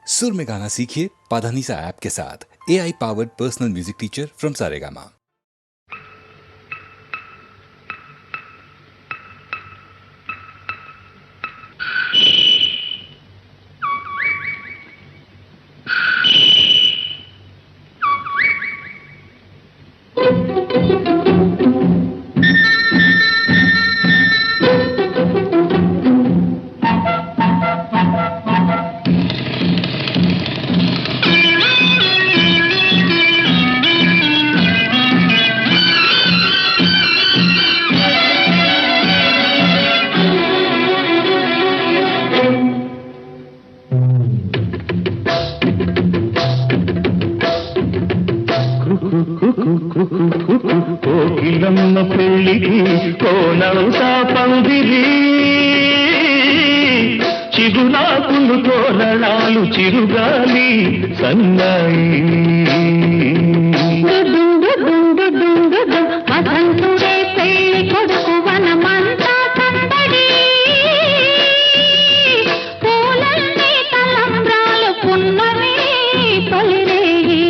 सुर में गाना सीखिए पाधानीसा ऐप के साथ। AI powered personal music teacher from Saregama. కోకిలమ్మ పెళ్ళికి కోనవుతా పందిరి చిగురాకులు తోరణాలు చిరుగాలి సన్నాయి వసంతుడే పెళ్లి కొడుకు వనమంతా సందడి పూలన్నీ తలంబ్రాలు పున్నమి తొలిరేయి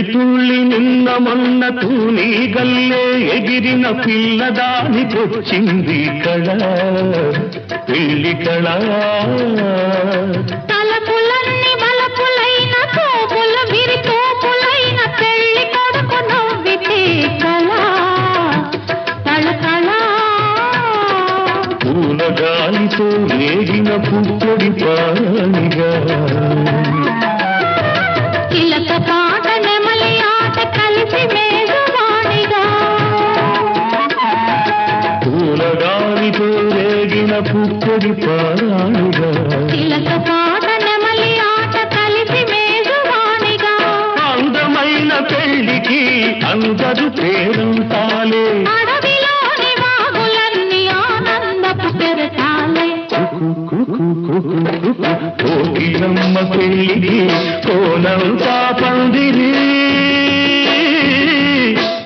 తుళ్ళి నిన్న మొన్న తూని గల్లే ఎగిరిన పిల్లదానికొచ్చింది కళ పెళ్లి కళ తలపులన్నీ బలపులైన తోపులు విరితోపులైన పెళ్లి కొడుకు నవ్వితే కళ తళతళ పూలగాలితో రేగిన పుట్టడి పానిగా చిలక పాట నెమలి ఆట కలిసి మేఘవాణిగా పూలగాలితో రేగిన పుట్టడి పానిగా చిలక పాట నెమలి ఆట కలిసి మేఘవాణిగా అందమైన పెళ్లికి అందరు పేరంతాలే అడవిలోని వాగులన్నీ ఆనందపు పెరటాలే కోకిలమ్మ పెళ్లికి కోనంతా పందిరి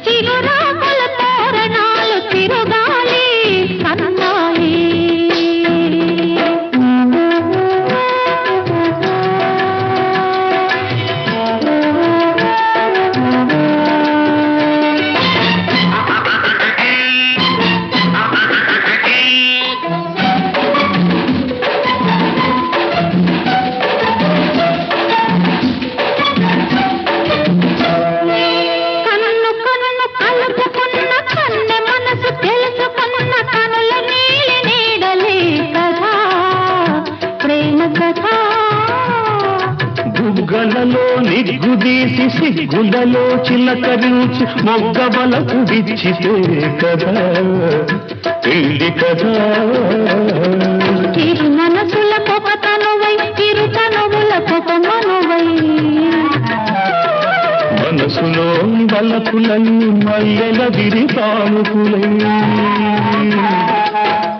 చిగురాకుల తోరణాలు తిరుగాలి సన్నాయి కన్ను కన్ను కలుపుకున్న కన్నె మనసు తెలుసుకున్న కనుల నీలి నీడలే కథ ప్రేమ కథ బుగ్గలలో నిగ్గుదీసి సిగ్గులలో చిలకరించి మొగ్గబలకు విచ్చితే కదా పెళ్లి కదా చిరు మనసుల కొక తనువై చిరు తనువుల కొక మనువై మనసులోని బలపులన్నీ మల్లెల విరిపానుకులై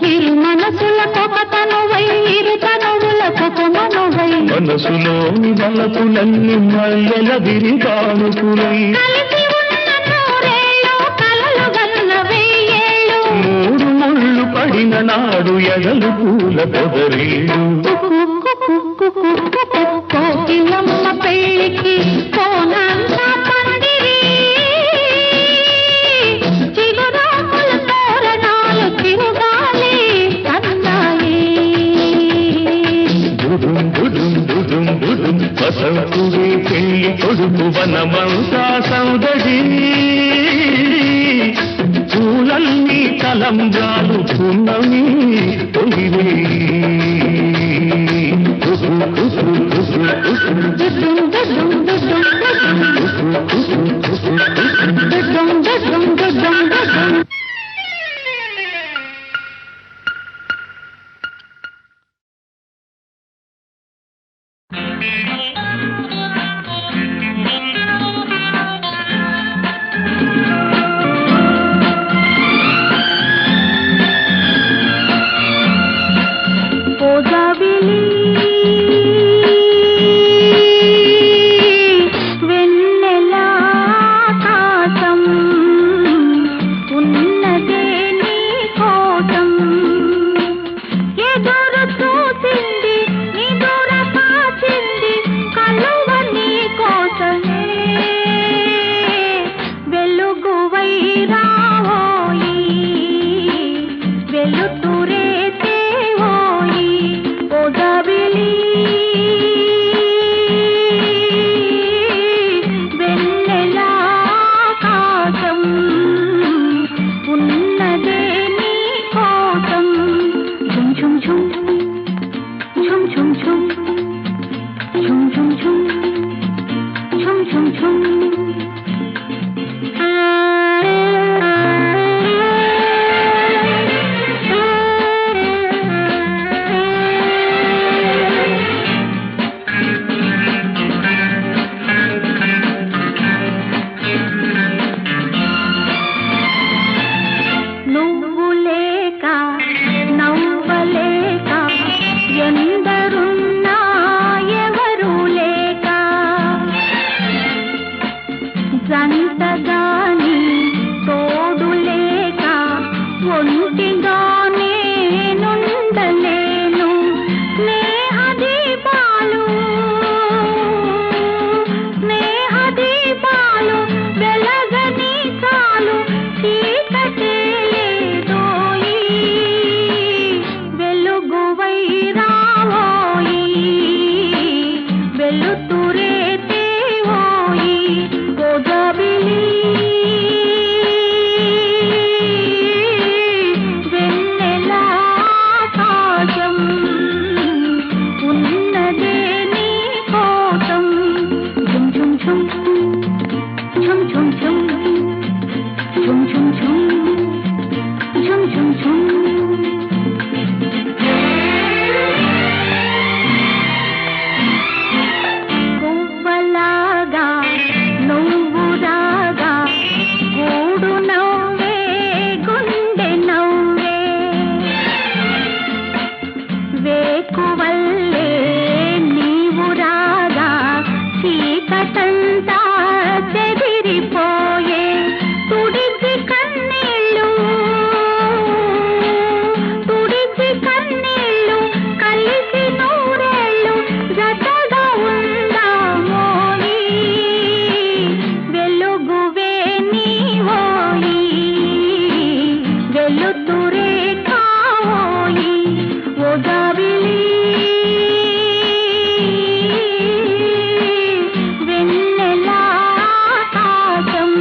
చిరు మనసుల కొక తనువై ఇరు తనువుల కొక మనువై మనసులోని బలపులన్నీ మల్లెల విరిపానుకులై కలిసి ఉన్న నూరేళ్ళు కలలు గన్న వెయ్యేళ్ళు మూడు ముళ్ళు పడిన నాడు ఎడలు పూల పొదరీడు కోకిలమ్మ పెళ్లికి కోనంతా పందిరి చిగురాకుల తోరణాలు తిరుగాలి సన్నాయి వసంతుడే పెళ్లి కొడుకు వనమంతా సౌదడి పూలన్నీ తలంబ్రాలు పున్నమి తొలిరే వేకువల్లే నీవు రాగా చీకటంతా చెదిరిపోయే తుడిచి కన్నీళ్ళు కలిసి నూరేళ్ళు జతగా ఉందామోయి వెలుగువే నీవోయి వెలుతురే కావోయి ఓ జాబిలి వెన్నెలా ఆకాశం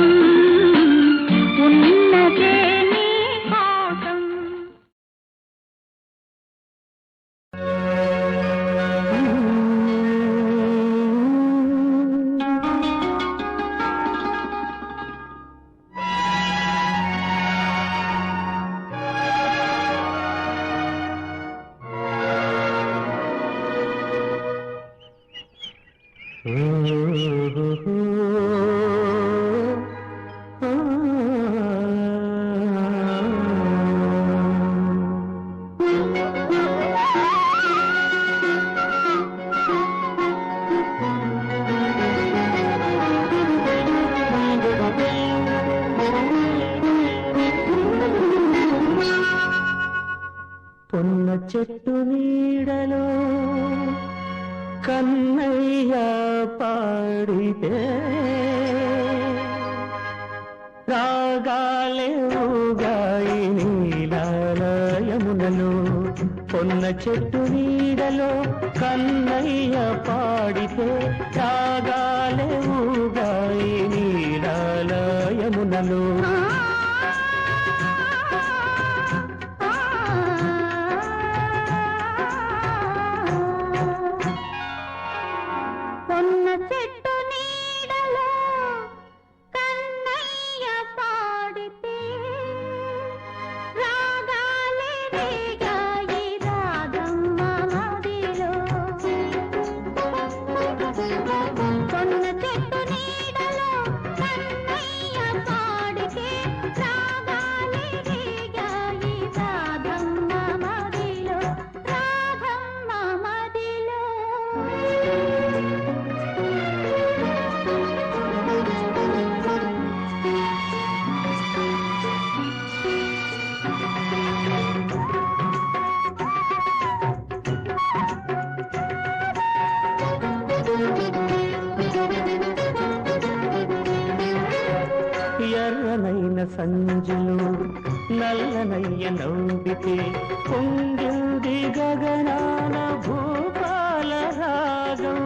ఉన్నదే నీ కోసం. పొన్న చెట్టు నీడలో కన్నయ్య పాడితే రాగాలే ఊగాయి నీలాలయమునలో. పొన్న చెట్టు నీడలో కన్నయ్య పాడితే రాగాలే ఊగాయి నీలాలయమునలో. పొన్న చెట్టు నీడలో కన్నయ్య పాడితే రాగాలే రేగాయి రాగమ్మ మదిలో. పొన్న చెట్టు నీడలో కన్నయ్య పాడితే రాగాలే రేగాయి రాగమ్మ మదిలో రాగమ్మ మదిలో. ఎర్రనైన సంజులు నల్లనయ్య నవ్వితే పొంగింది గగనాన భూపాల రాగం.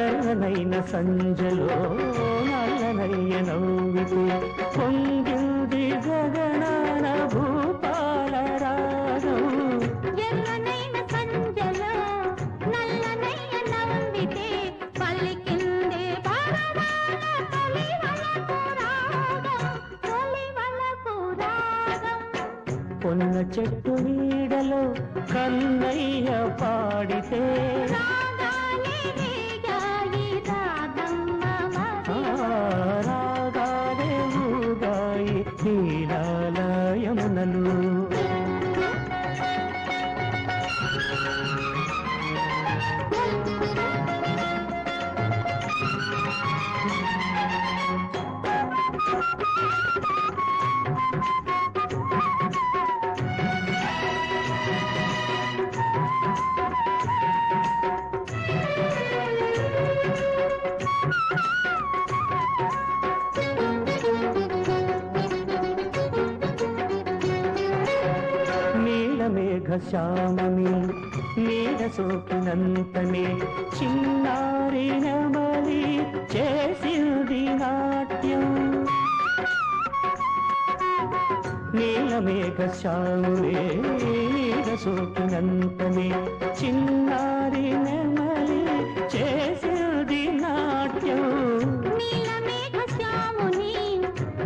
ఎర్రనైన సంజలో నల్లనయ్య నవ్వితే పొంగింది గగనాన భూపాల రాగం. ఎర్రనైన సంజలో నల్లనయ్య నవ్వితే పలికిందే పరమాన తొలివలపు రాగం. పొన్న చెట్టు నీడలో కన్నయ్య పాడితే రాగాలే రేగాయి రాగమ్మ మదిలో. రాగాలే ఊగాయి నీలాలయమునలు. నీలమేఘ శ్యామని నీడ సోకినంతనే చిన్నారి నమలి చేసింది నాట్యం. నీలమేఘ శ్యామే నీడ సోకినంతనే చిన్నారి నమలి చేసింది నాట్యం. నీలమేఘ శ్యాముని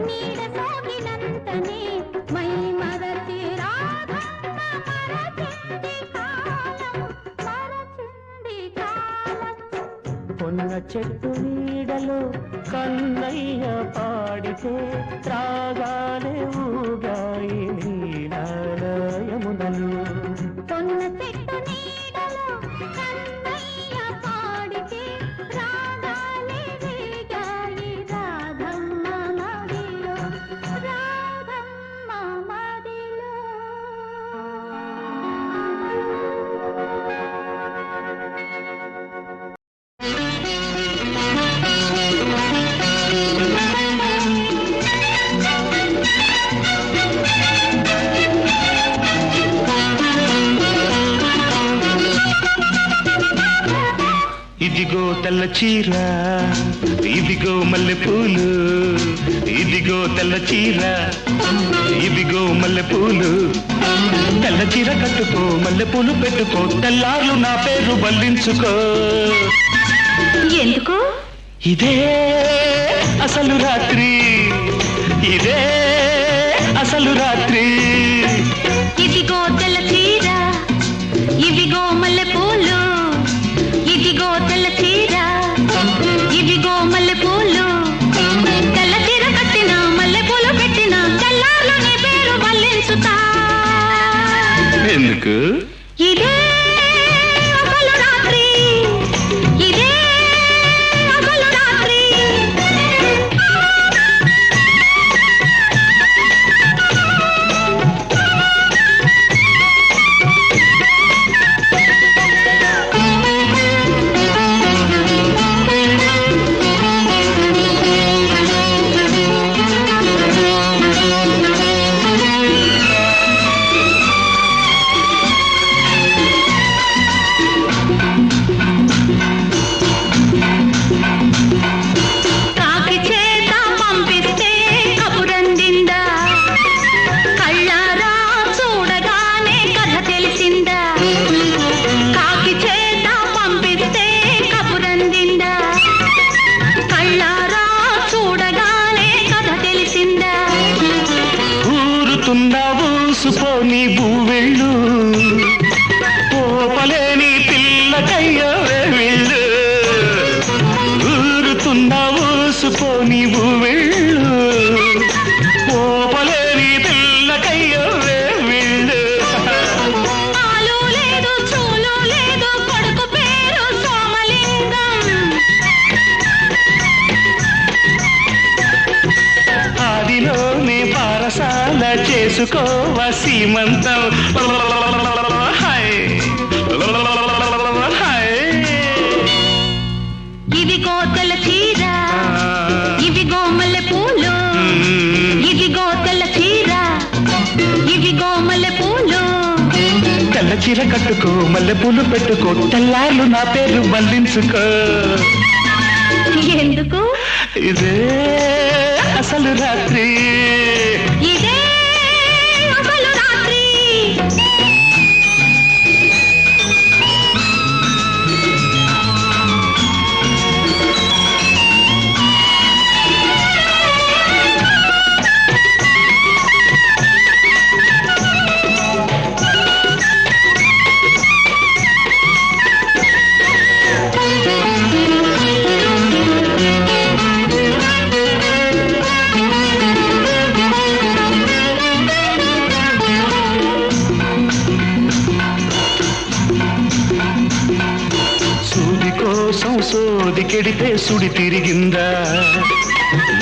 నీడ సోకినంతనే మై మరచి రాగమ్మ మరచింది కాలం. పొన్న చెట్టు నీడలో కన్నయ్య పాడితే రాగాలే ఊగాయి నీలాలయమున. మొదలు కొన్న చెట్టు నీడలో కన్నయ్య పాడితే రాగాలే రేగాయి రాధమ్మ మదిలో రాధమ్మ మదిలో. ఇదిగో తెల్ల చీర ఇదిగో మల్లెపూలు ఇదిగో తెల్ల చీర ఇదిగో మల్లెపూలు తెల్ల చీర కట్టుకో మల్లెపూలు పెట్టుకో తెల్లార్లు నా పేరు బల్లించుకో ఎందుకు? ఇదే అసలు రాత్రి ఇదే అసలు రాత్రి ఇదిగో తెల్ల చీర ఇదిగో మల్లెపూలు ఇదిగో తెల్ల చీర ఇదిగో మల్లెపూలు తెల్ల చీర కట్టిన మల్లెపూలు పెట్టిన తెల్లార్లు నీ పేరు బల్లించుతా. ఎందుకు? ఇదే అసలు రాత్రి ఇదే అసలు రాత్రి. కాకి చేత పంపిస్తే కబురందిందా కళ్ళారా చూడగానే కథ తెలిసిందా. కాకి చేత పంపిస్తే కబురందిందా కళ్ళారా చూడగానే కథ తెలిసిందా. ఊరుతున్న ఊసుపోని భూవెళ్ళు పోపలేని పిల్లకయ్యో వెళ్ళు ఊరుతున్న ఊసుపోని భూవెళ్ళు పోపలేని పిల్లకయ్యో వెళ్ళు ఆలు లేదు చూలు లేదు కొడుకు పేరు సోమలింగం. ఆదిలోనే పారసాల చేసుకోవ సీమంతం హాయ్ హాయ్ ఇదిగో తెల్ల చీర ఇదిగో మల్లెపూలు ఇదిగో తెల్ల చీర ఇదిగో మల్లెపూలు. తెల్ల చీర కట్టుకో మల్లెపూలు పెట్టుకో తెల్లార్లు నా పేరు బల్లించుకో ఎందుకు? ఇదే అసలు రాత్రి ఇదే అసలు రాత్రి. సూది కోసం సోది కెడితే సుడి తిరిగిందా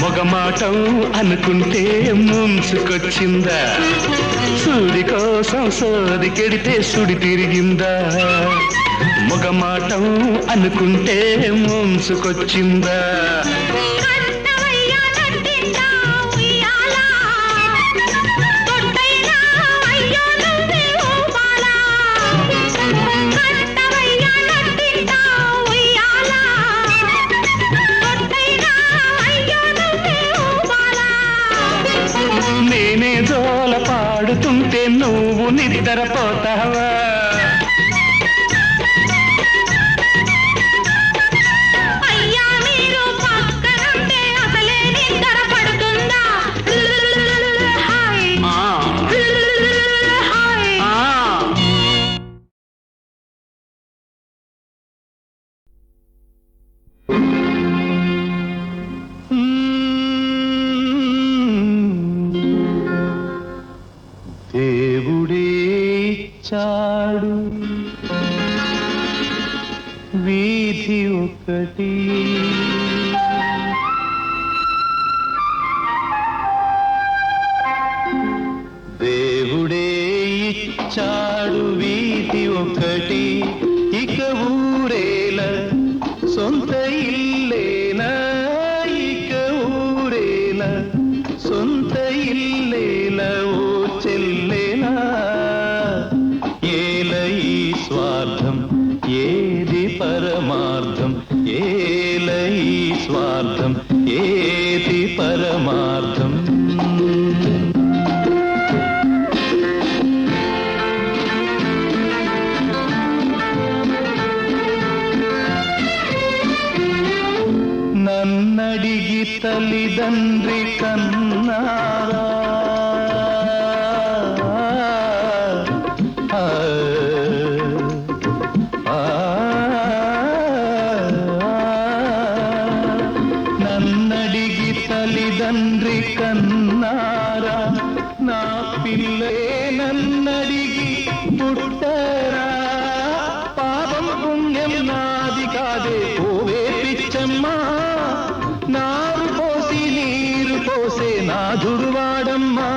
మొగమాటం అనుకుంటే ముంచుకొచ్చిందా సూది కోసం సోది కెడితే సుడి తిరిగిందా మొగమాటం అనుకుంటే ముంచుకొచ్చిందా. కన్నవయ్య నట్టిందా ఉయ్యాల తొట్టైనా అయ్యో నువ్వే ఊపాల. కన్నవయ్య నట్టిందా ఉయ్యాల తొట్టైనా అయ్యో నువ్వే ఊపాల. నేనే జోల పాడుతుంటే నువ్వు నిద్రపోతావా అయ్యా మీరు పక్కనుంటే అసలే నిద్ర పడుతుందా. Hi hi. దేవుడే ఇచ్చాడు వీధి ఒకటి. దేవుడే ఇచ్చాడు వీధి ఒకటి, ఇక ఊరేల సొంత ఇల్లేనా, ఇక ఊరేల సొంత ఇల్లేల ఓ చెల్లేనా. ఏల ఈ స్వార్థం ఏది పరమార్థం, ఏల ఈ స్వార్థం ఏది పరమార్థం. నన్నడిగి తల్లిదండ్రి కన్నారా, నన్నడిగి తల్లిదండ్రి కన్నారా, నా పిల్లే నన్నడిగి పుట్టరా. పాపం పుణ్యం నాది కాదే పోవే పిచ్చమ్మా, నారు పోసి నీరు పోసే నాదుడువాడమ్మా.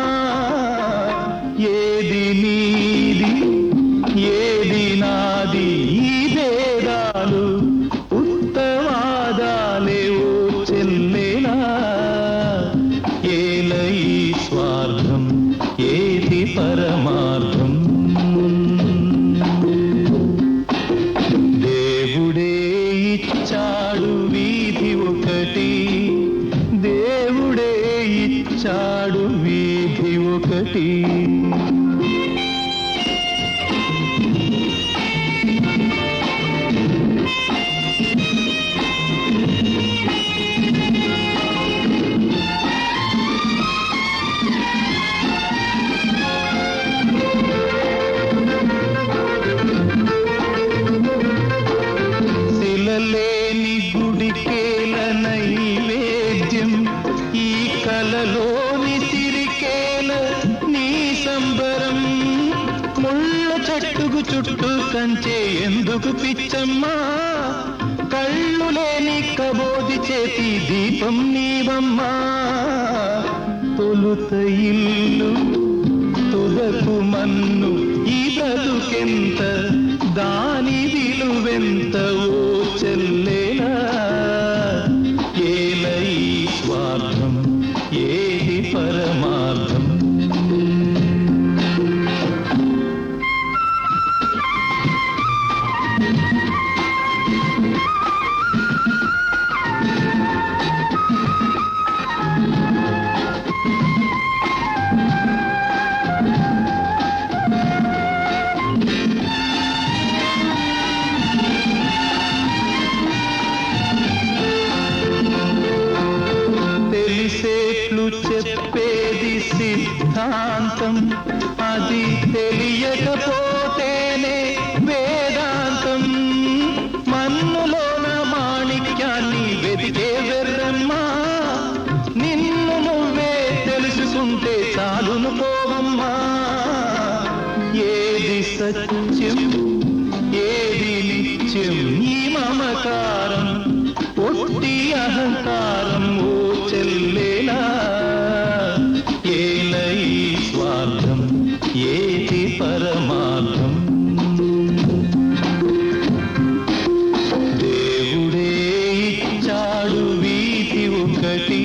ఏది నీది ఏది నాది ఈ భేదాలు ఉత్తవాదాలే ఓ చెల్లేనా. ఏల ఈ స్వార్థం ఏది పరమార్థం. దేవుడే ఇచ్చాడు వీధి ఒకటి, దేవుడే ఇచ్చాడు వీధి ఒకటి. శిలలేని గుడికేల నైవేద్యం, ఈ కలలోని సిరికేల నీ సంబరం. ముళ్ళ చెట్టుకు చుట్టూ కంచే ఎందుకు పిచ్చమ్మా, కళ్ళు లేని కబోది చేతి దీపం నీవమ్మా. తొలుత ఇల్లు తుదకు మన్ను ఈ బ్రతుకెంత, దాని విలువెంత ఓ చెల్లేనా. ఏల ఈ స్వార్థం ఏది పరమార్థం. తెలిసేట్లు చెప్పేది సిద్ధాంతం, అది తెలియకపోతేనే వేదాంతం. మన్నులోన మాణిక్యాన్ని వెతికే వెర్రమ్మా, నిన్ను నువ్వే తెలుసుకుంటే చాలును పోవమ్మా. ఏది సత్యం ఏది నిత్యం ఈ మమకారం ఒట్టి అహంకారం ఓ చెల్లేనా. ఏల ఈ స్వార్థం ఏది పరమార్థం. దేవుడే ఇచ్చాడు వీధి ఒకటి,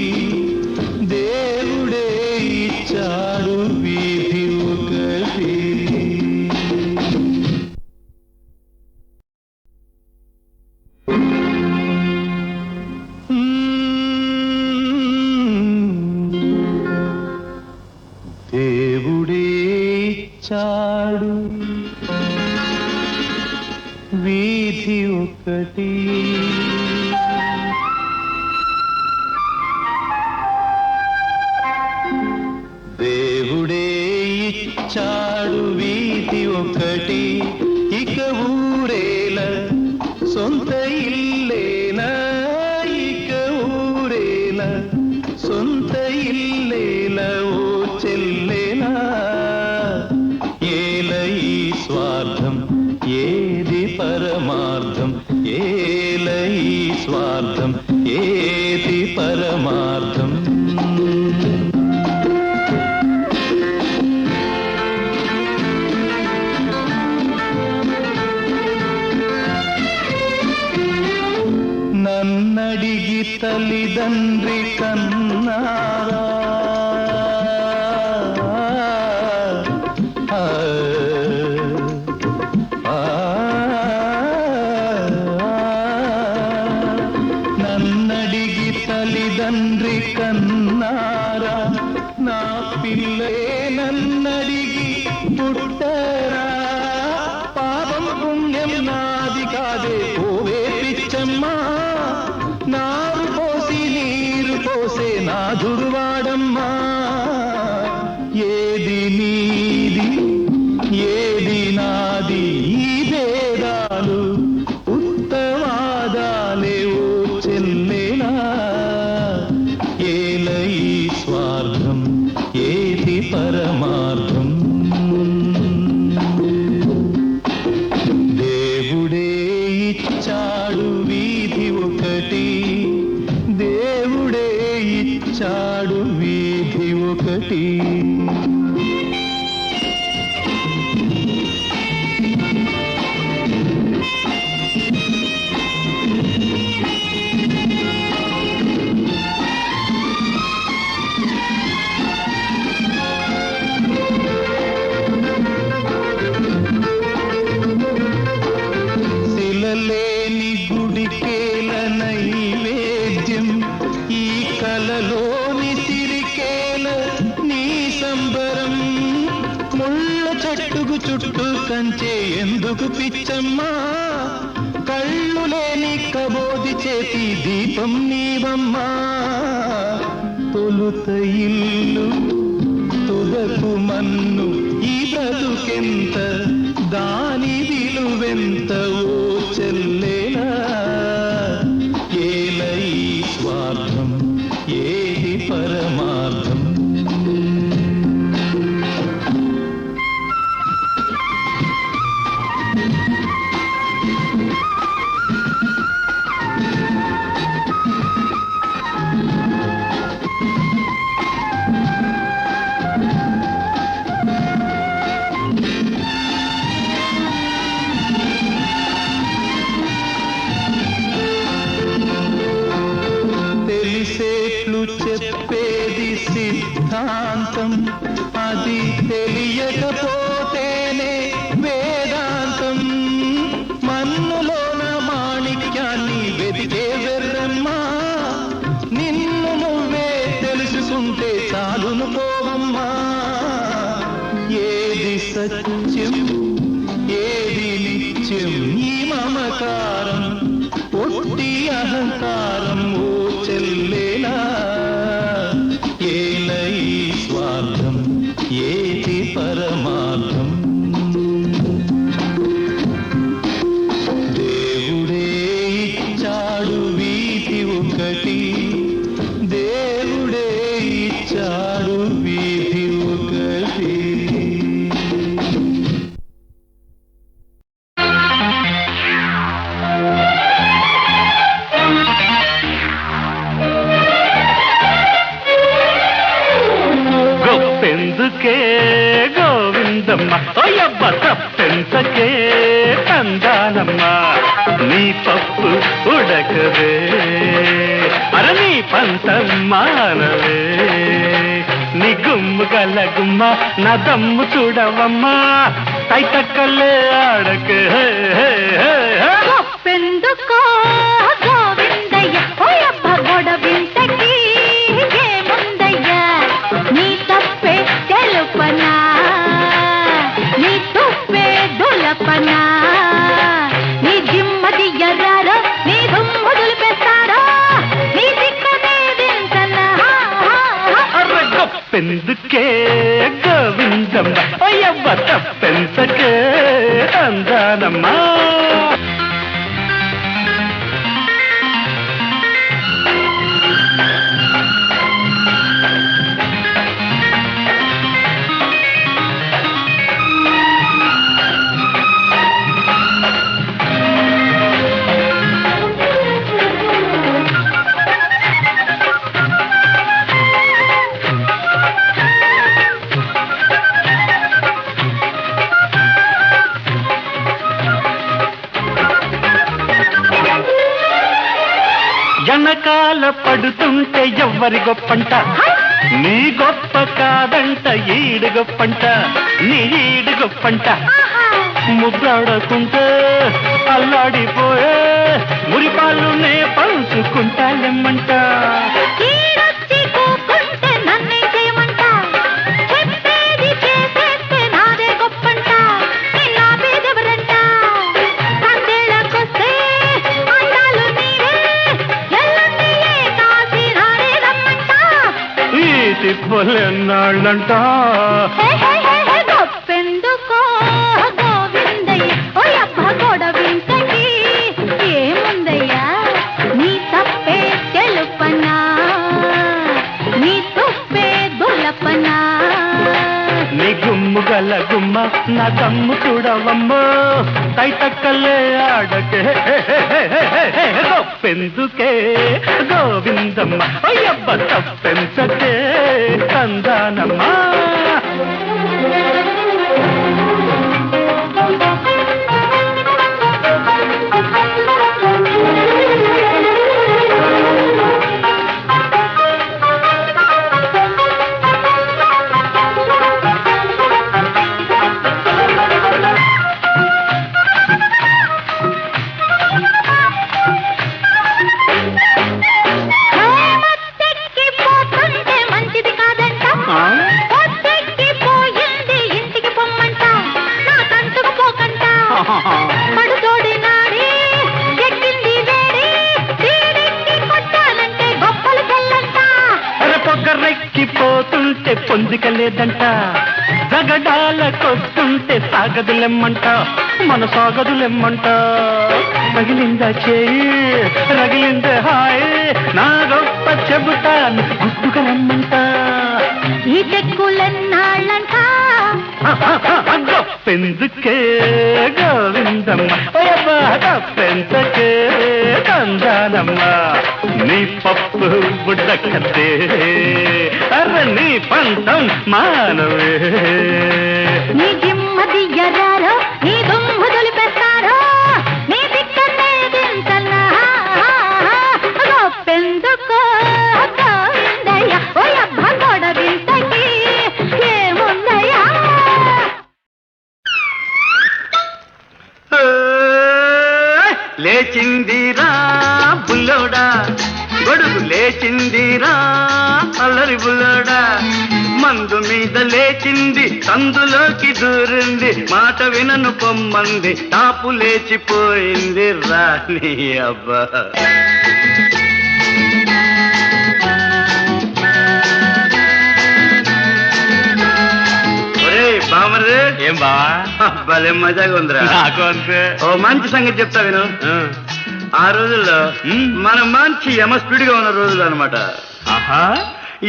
దేవుడే ఇచ్చాడు వీధి ఒకటి. దేవుడే ఇచ్చాడు వీధి ఒకటి. దేవుడే ఇచ్చాడు వీధి ఒకటి, ఇక ఊరేల సొంత ఇల్లేనా, ఇక ఊరేల సొంత ఇల్లేల ఓ చెల్లేనా. ఏల ఈ స్వార్థం ఏది పరమార్థం ఏల ఈ స్వార్థం ఏది పరమార్థం నన్నడిగి తల్లిదండ్రి కన్నారా నన్నడిగి తల్లిదండ్రి కన్నారా నా పిల్లే నన్నడిగి పుట్టరా పాపం పుణ్యం నాది కాదే పోవే పిచ్చమ్మా నారు పోసి నీరు పోసే నాదురువాడమ్మా ఏది నీది ఏది నాది ఈ భేదాలు ఉత్తవాదాలే ఓ చెల్లేనా ఏల ఈ స్వార్థం ఏది పరమార్థం దేవుడే ఇచ్చాడు వీధి ఒకటి దేవుడే ఇచ్చాడు వీధి ఒకటి శిలలేని గుడికేల నైవేద్యం ఈ కలలోని సిరికేల నీ సంబరం ముళ్ళ చెట్టుకు చుట్టూ కంచే ఎందుకు పిచ్చమ్మా కళ్ళు లేని కబోది చేతి దీపం నీవమ్మా తొలుత ఇల్లు తుదకు మన్ను ఈ బ్రతుకెంత దాని విలువెంత ఓ చెల్లేనా ఏల ఈ స్వార్థం ఏది పరమార్థం తెలిసేట్లు చెప్పేది సిద్ధాంతం అది తెలియకపోతేనే వేదాంతం మన్నులోన మాణిక్యాన్ని వెతికే వెర్రమ్మా నిన్ను నువ్వే తెలుసుకుంటే చాలును పోవమ్మా ఏది సత్యం ఏది నిత్యం ఈ మమకారం ఒట్టి అహంకారం ఓ చెల్లేలా ఏల ఈ స్వార్థం ఏది పరమార్థం దేవుడే ఇచ్చాడు వీధి ఒకటి దేవుడే ఇచ్చాడు వీధి ఒకటి గొప్పెందుకే గోవిందమ్మ ఓయబ్బ తప్పెంతకే తందానమ్మ నీ పప్పు ఉడకవే అర నీ పంతం మానవే నీ గుమ్ము గల గుమ్మ నా దమ్ము చూడవమ్మా తైతక్కలే ఆడకే గొప్పెందుకో గోవిందయ్య ఓయబ్బ గొడవింతకి ఏముందయ్య నీ తప్పే తెలుపనా నీ తుప్పే దులపనా నీ దిమ్మది ఎర్రారో నీ దుమ్ము దులిపేస్తారో నీ దిక్కనే దించనా గొప్పెందుకే గోవిందమ్మ ఓయవ్వ తప్పెంతకే అందానమ్మా వెనకాల పడుతుంటే ఎవ్వరి గొప్పంట నీ గొప్ప కాదంట ఈడు గొప్పంట నీ ఈడు గొప్పంట ముద్దాడకుంటే అల్లాడిపోయే మురిపాలునే పంచుకుంటాలేమంట తిప్పలేనాళ్ళంట గొప్పెందుకో గోవిందయ్య ఓ అబ్బ గొడవింతకి ఏముందయ్యా నీ తప్పే తెలుపనా నీ తుప్పే దులపనా నీ గుమ్ము గల గుమ్మ నా దమ్ము చూడవమ్మో తైతక్కలే ఆడకే గొప్పెందుకే గోవిందమ్మ అయ్యబ్బ తప్పెంచకే కందానమ్మా పోతుంటే పొందికలేదంట జగడాలకొస్తుంటే సాగదులెమ్మంట మన సాగదులెమ్మంట రగిలిందా చేయి రగిలిందే హాయ్ నా గొప్ప చెబుతాను గుట్టుగా రమ్మంట ఈ తెక్కులెన్నాళ్ళంట గొప్పెందుకే గోవిందమ్మ గొప్పెందుకే కందానమ్మ నీ పప్పు బుడ్డకద్దే అర్ర నీ పంతం మానవే నీ జిమ్మది ఎర్రారో నీ దుమ్ము దులిపేస్తారో నీ దిక్కనే దించన్నా గొప్పెందుకో గోవిందయ్య ఓ అబ్బ గొడవింతకి ఏముందయ్యా లేచిందిరా బుల్లోడా గొడుగు లేచిందిరా అల్లరి బుల్లోడా మందు మీద లేచింది సందులోకి దూరింది మాట వినను పొమ్మంది తాపు లేచిపోయింది రాని అబ్బా బామరే ఏం బావా భలే మజాగా ఉందిరా నాకు అంతే ఓ మంచి సంగతి చెప్తా విను ఆ రోజుల్లో మనం మంచి యమస్పీడ్గా ఉన్న రోజులు అనమాట ఆహా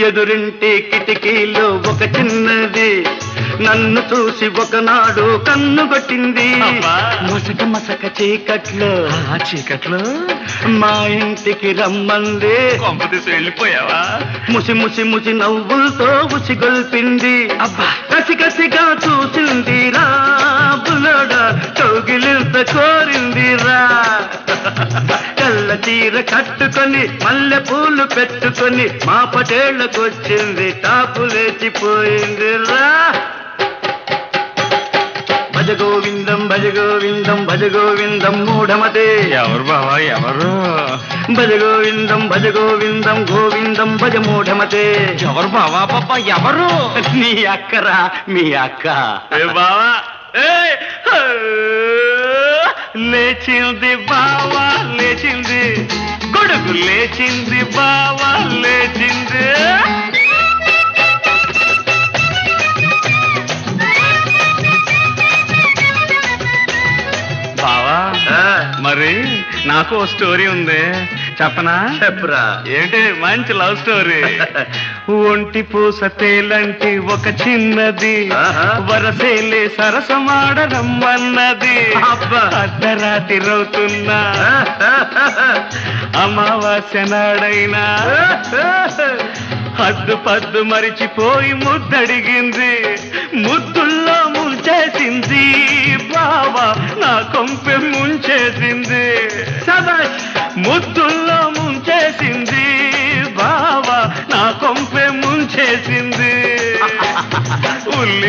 ఎదురింటి కిటికీలో ఒక చిన్నది నన్ను చూసి ఒకనాడు కన్ను కొట్టింది మసక మసక చీకట్లో మా ఇంటికి రమ్మంది వెళ్ళిపోయావా ముసి ముసి ముసి నవ్వులతో ఉసిగొల్పింది అబ్బా కసి కసిగా చూసింది రా బుల్లడా కౌగిలింత కోరిందిరా తెల్ల చీర కట్టుకొని మల్లె పూలు పెట్టుకొని మా పటేళ్లకొచ్చింది టాపు లేచిపోయింది రా భజ గోవిందం భజ గోవిందం భజ గోవిందం మూఢమతే ఎవరు బావా ఎవరు భజ గోవిందం గోవిందం భజ మూఢమతే ఎవరు బావా పాప ఎవరు నీ అక్కరా మీ అక్క బావా లేచింది బావా లేచింది కొడుకు లేచింది బావా లేచింది బావా మరి నాకు ఓ స్టోరీ ఉంది చెప్పనా చెప్పరా ఏంటి మంచి లవ్ స్టోరీ ఒంటి పూస తేలంటి ఒక చిన్నది వరసేలే సరసమాడరమ్మన్నది అర్ధరాత్రి రవుతున్నా అమావాస్య నాడైనా హద్దు పద్దు మరిచిపోయి ముద్దడిగింది ముద్దుల్లో ముంచేసింది బావా నా కొంపె ముంచేసింది ముద్దుల్లో ముంచేసింది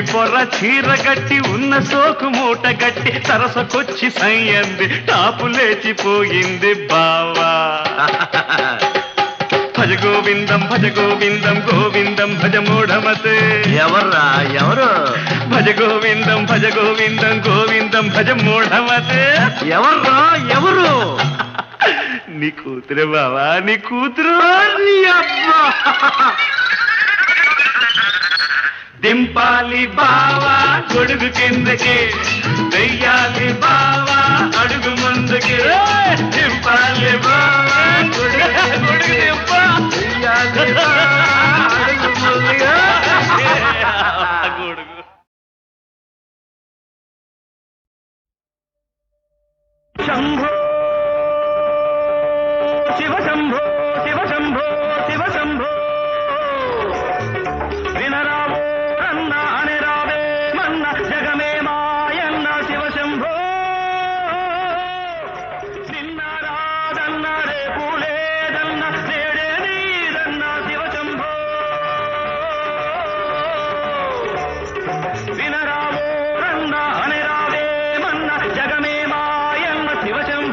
పొర్ర చీర గట్టి ఉన్న సోకు మూట గట్టి సరసకొచ్చి సయ్యంది టాపు లేచిపోయింది బావా భజ గోవిందం గోవిందం భజ మూఢమతే ఎవర్రా ఎవరు భజ గోవిందం గోవిందం భజ మూఢమతే ఎవర్రా ఎవరు నీ కూతురు బావా నీ కూతురు నీ అబ్బా దింపాలి బావా గొడుగు కిందకి వెయ్యాలి బావా అడుగు ముందుకి దింపాలి బావా గొడుగు దింపా వెయ్యాలి బావా, అడుగు ముందుగా. గొడుగు శంభో శివ శంభో శివ శంభో శివ శంభో వినరావో రన్న అనే రావే మన్న జగమే మాయన్న శివ శంభో నిన్న రాదన్న రేపు లేదన్న నేడే నీదన్న శివ శంభో వినరావో రన్న అనే రావే మన్న జగమే మాయన్న శివ శంభో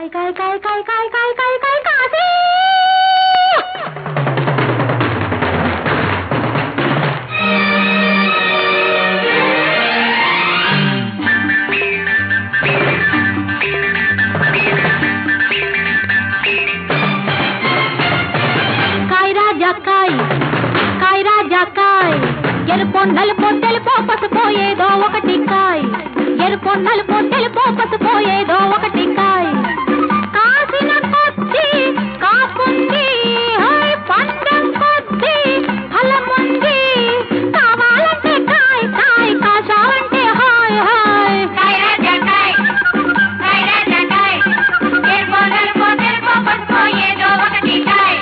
కాయ్ కాయ్ కాయ్ కాయ్ కాయ్ కాయ్ కాయ్ కాయ్ కాశీ ఎరుపు నలుపు తెలుపు పసుపు ఏదో ఒకటి కాయ్ ఎరుపు నలుపు తెలుపు పసుపు ఏదో ఒకటి కాయ్ కాసిన కొద్ది కాపుంది పండం కొద్ది ఫలముంది కావాలంటే కాయ్ కాయ్ కాశాలంటే హాయ్ హాయ్ కాయ్ రాజా కాయ్ కాయ్ రాజా కాయ్ ఎరుపు నలుపు తెలుపు పసుపు ఏదో ఒకటి కాయ్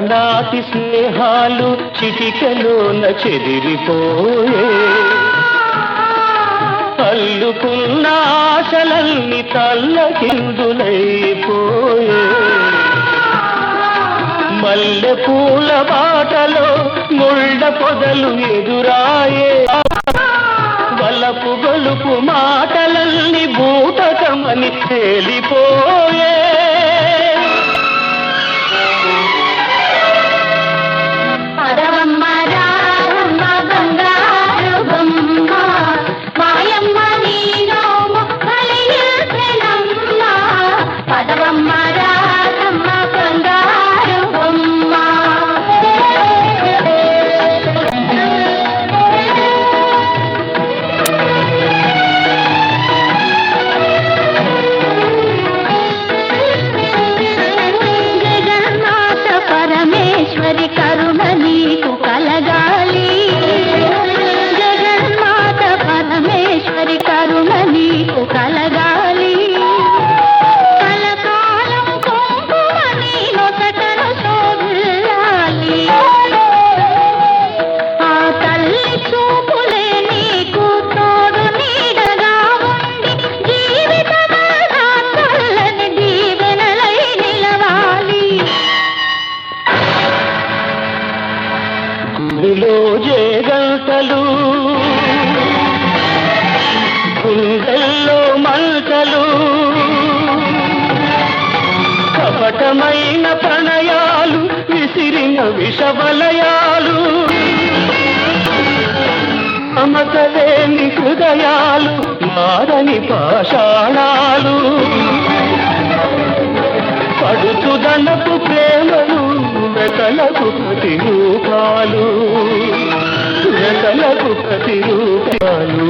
నాటి స్నేహాలు చిటికలోన చెదిరిపోయే అల్లుకున్న ఆశలన్నీ తల్లకిందులైపోయే మల్లె పూల బాటలో ముళ్ళ పొదలు ఎదురాయే వలపు గొలుపు మాటలన్నీ బూటకమని తేలిపోయే జేగంటలు గుండెల్లో మంటలు కపటమైన ప్రణయాలు విసిరిన విషవలయాలు మమతలేని హృదయాలు మారని పాషాణాలు పడుచుదనపు ప్రేమలు వెతలకు ప్రతిరూపాలు వెతలకు ప్రతిరూపాలు